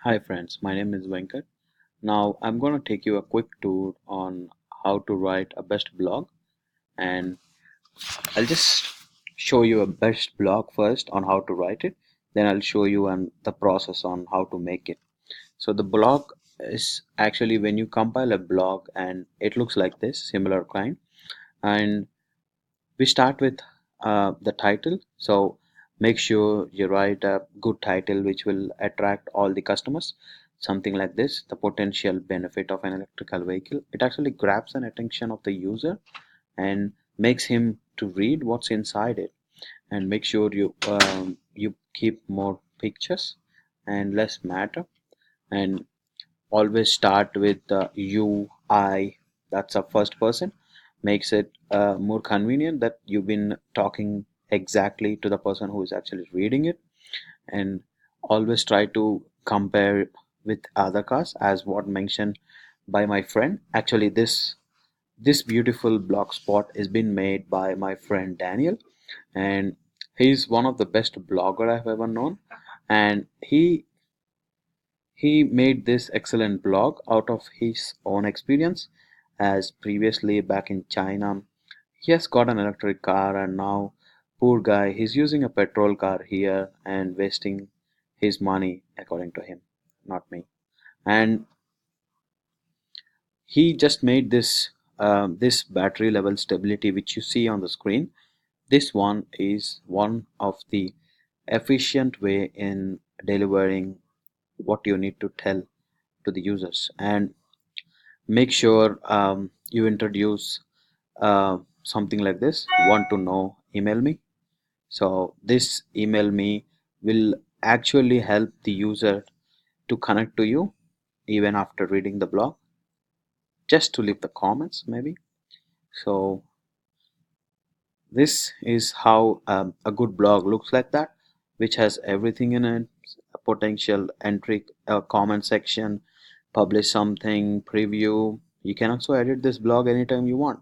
Hi friends, my name is Venkat. Now I'm going to take you a quick tour on how to write a best blog, and I'll just show you a best blog first on how to write it. Then I'll show you the process on how to make it. So the blog is actually when you compile a blog and it looks like this, similar kind. And we start with the title. So make sure you write a good title which will attract all the customers. Something like this: the potential benefit of an electrical vehicle. It actually grabs an attention of the user and makes him to read what's inside it. And make sure you keep more pictures and less matter, and always start with the you, I. That's a first person. Makes it more convenient that you've been talking exactly to the person who is actually reading it. And always try to compare with other cars, as what mentioned by my friend. Actually, this beautiful blog spot is been made by my friend Daniel, and he's one of the best blogger I've ever known. And he made this excellent blog out of his own experience, as previously back in China he has got an electric car, and now, poor guy, he's using a petrol car here and wasting his money, according to him, not me. And he just made this battery level stability which you see on the screen. This one is one of the efficient way in delivering what you need to tell to the users. And make sure you introduce something like this: want to know, email me. So this email me will actually help the user to connect to you even after reading the blog, just to leave the comments maybe. So this is how a good blog looks like, that which has everything in it: a potential entry, a comment section, publish something, preview. You can also edit this blog anytime you want.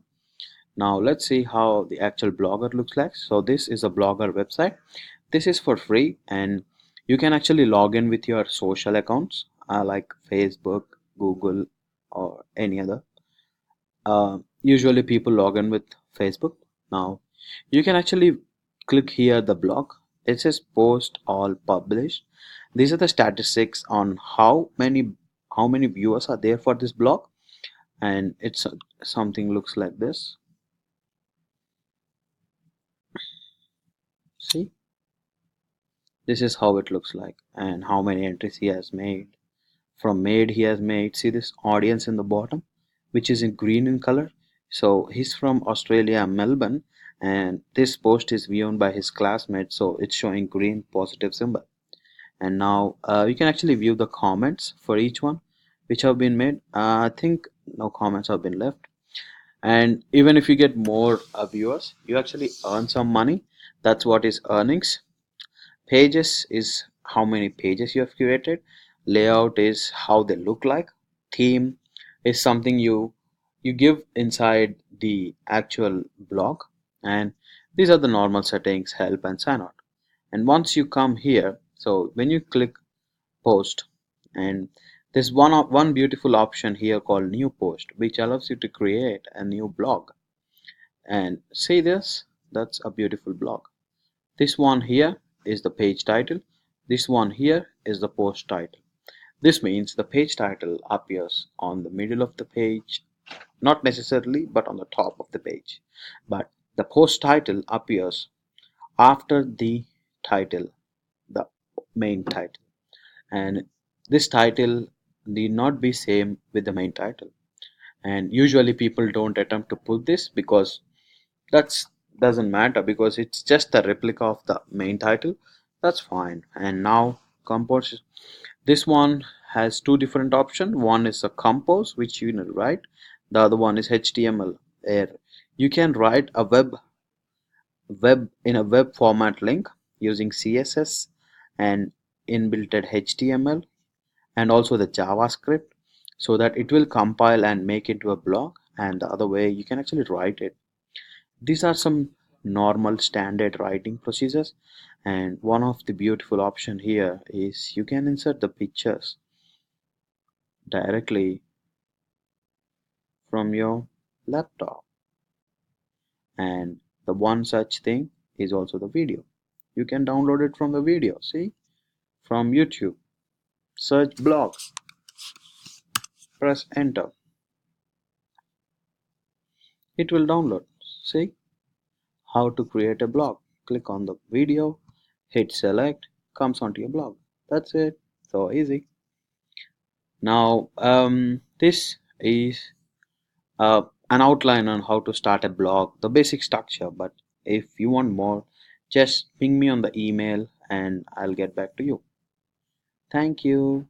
Now let's see how the actual blogger looks like. So this is a blogger website. This is for free, and you can actually log in with your social accounts like Facebook, Google, or any other. Usually people log in with Facebook. Now you can actually click here the blog. It says post all published. These are the statistics on how many viewers are there for this blog, and it's something looks like this. See, this is how it looks like, and how many entries he has made. From made, he has made, see this audience in the bottom, which is in green in color. So he's from Australia, Melbourne, and this post is viewed by his classmates, so it's showing green positive symbol. And now you can actually view the comments for each one which have been made. I think no comments have been left. And even if you get more viewers, you actually earn some money. That's what is earnings. Pages is how many pages you have curated. Layout is how they look like. Theme is something you give inside the actual blog. And these are the normal settings: help and sign out. And once you come here, so when you click post, and there's one beautiful option here called new post, which allows you to create a new blog. And see this, that's a beautiful blog. This one here is the page title. This one here is the post title. This means the page title appears on the middle of the page, not necessarily, but on the top of the page. But the post title appears after the title, the main title. And this title need not be same with the main title. And usually people don't attempt to put this because that's doesn't matter, because it's just a replica of the main title. That's fine. And now compose. This one has two different options. One is a compose, which you need to write. The other one is HTML. There you can write a web in a web format link using CSS and inbuilt HTML, and also the JavaScript, so that it will compile and make into a blog. And the other way you can actually write it. These are some normal standard writing procedures. And one of the beautiful option here is you can insert the pictures. directly from your laptop. And the one such thing is also the video. You can download it from the video, see, from YouTube. Search blog, press enter. It will download. See how to create a blog. Click on the video, hit select, comes onto your blog. That's it. So easy. Now, this is an outline on how to start a blog, the basic structure. But if you want more, just ping me on the email and I'll get back to you. Thank you.